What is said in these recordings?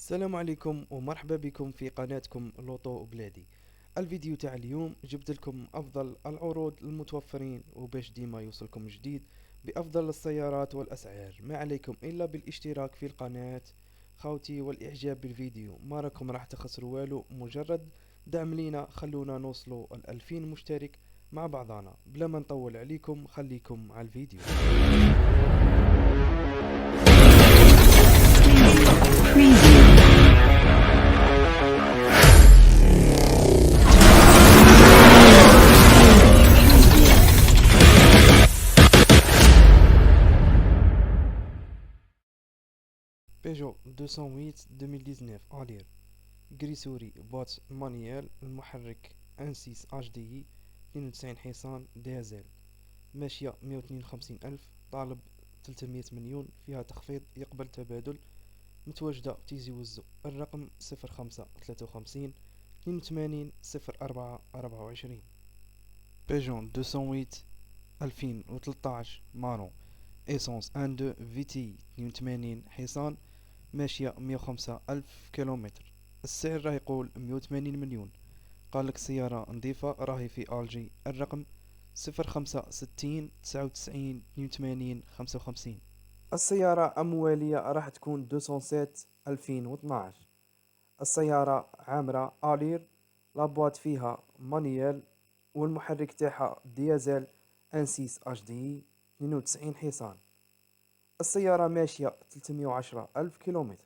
السلام عليكم ومرحبا بكم في قناتكم لوطو بلادي. الفيديو تاع اليوم جبت لكم افضل العروض المتوفرين، وباش ديما يوصلكم جديد بافضل السيارات والاسعار. ما عليكم الا بالاشتراك في القناة خاوتي والاعجاب بالفيديو، ما راكم راح تخسروا والو، مجرد دعم لينا. خلونا نوصلوا 2000 مشترك مع بعضنا. بلا ما نطول عليكم خليكم على الفيديو. بيجو 208 2019 الير جري سوري، بوت مانيال، المحرك انسيس اش دي اي، 92 حصان ديزل، ماشية 152 ألف، طالب 300 مليون، فيها تخفيض يقبل تبادل، متواجدة في تيزي وزو. الرقم 0553 82 04 24. بيجون 208 2013 مارون، ايسونس 1.2 في تي، 82 حصان، ماشية 105 ألف كيلومتر. السعر راه يقول 180 مليون. قالك سيارة نظيفة، راهي في ألجي. الرقم 0560 99 82 55. السيارة أموالية راح تكون 207 2012. السيارة عامرة ألير، لابوات فيها مانيال، والمحرك تاعها ديازل انسيس اش دي، 92 حصان. السيارة ماشية 310 ألف كيلومتر.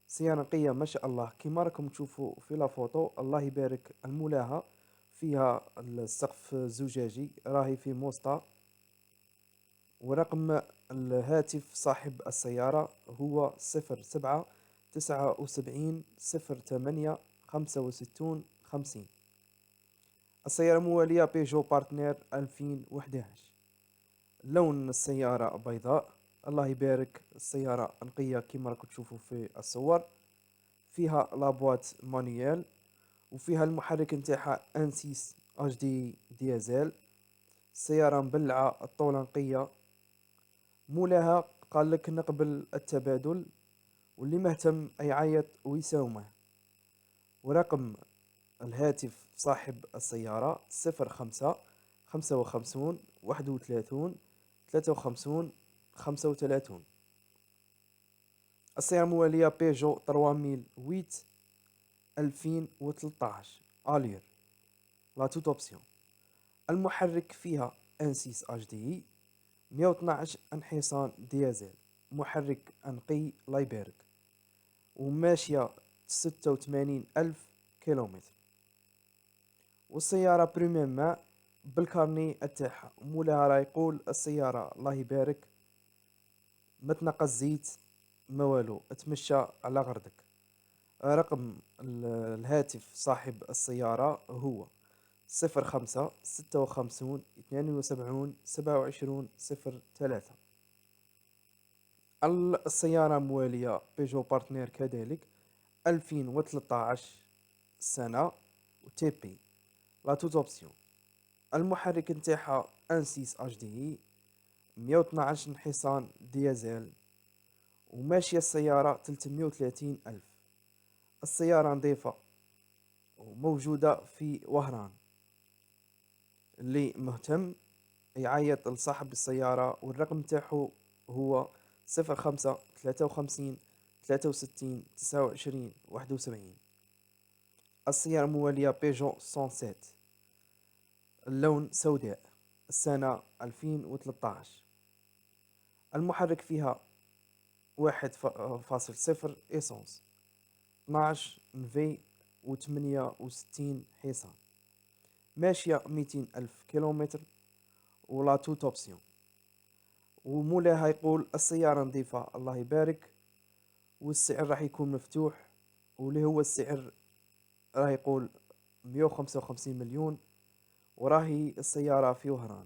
سيارة نقية ما شاء الله كيما راكم تشوفوا في لا فوتو، الله يبارك المولاها. فيها السقف زجاجي، راهي في موسطا. ورقم الهاتف صاحب السيارة هو 07 79 08 65 50. السيارة موالية بيجو بارتنير 2011. لون السيارة بيضاء، الله يبارك. السيارة نقية كيما راكم تشوفوا في الصور. فيها لابوات مانيال، وفيها المحرك نتاعها انسيس اش دي ديازل. السيارة مبلعة، الطولة نقية. مولاها قالك نقبل التبادل، واللي مهتم يعيط ويساومه. ورقم الهاتف صاحب السيارة 05 55 31 53 35. السيارة موالية بيجو 3008 2013 الير، لا توت اوبسيون. المحرك فيها انسيس اش دي، 112 انحصان ديازل، محرك انقي الله يبارك، وماشية 86 ألف كيلومتر. والسيارة بريميم ما بالكارني تاعها. مولاها راه يقول السيارة الله يبارك ما تنقص زيت ما والو، تمشى على غردك. رقم الهاتف صاحب السيارة هو 05 56 72 27 03. السيارة موالية بيجو بارتنير كذلك 2013 سنة، وتي بي لا توت اوبسيون. المحرك نتاعها انسيس اش دي، 112 حصان ديازل، وماشية السيارة 330 ألف. السيارة نظيفة وموجودة في وهران. اللي مهتم يعيط لصاحب السيارة، والرقم تاعو هو 05 53 63 29 71. السيارة موالية بيجو 107، اللون سوداء، السنة 2013. المحرك فيها 1.0 إيسونس، 12 نفي و68 حصان، ماشية 200 ألف كيلومتر، ولا توت اوبسيون. ومولاها يقول السيارة نظيفة الله يبارك، والسعر راح يكون مفتوح. واللي هو السعر راح يقول 155 مليون، وراهي السيارة في وهران.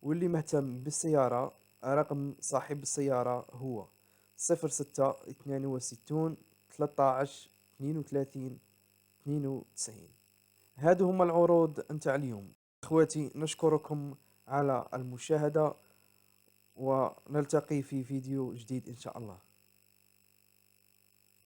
واللي مهتم بالسيارة، رقم صاحب السيارة هو 06 62 13 32 92. هادو هما العروض نتاع اليوم. اخواتي نشكركم على المشاهدة، ونلتقي في فيديو جديد ان شاء الله.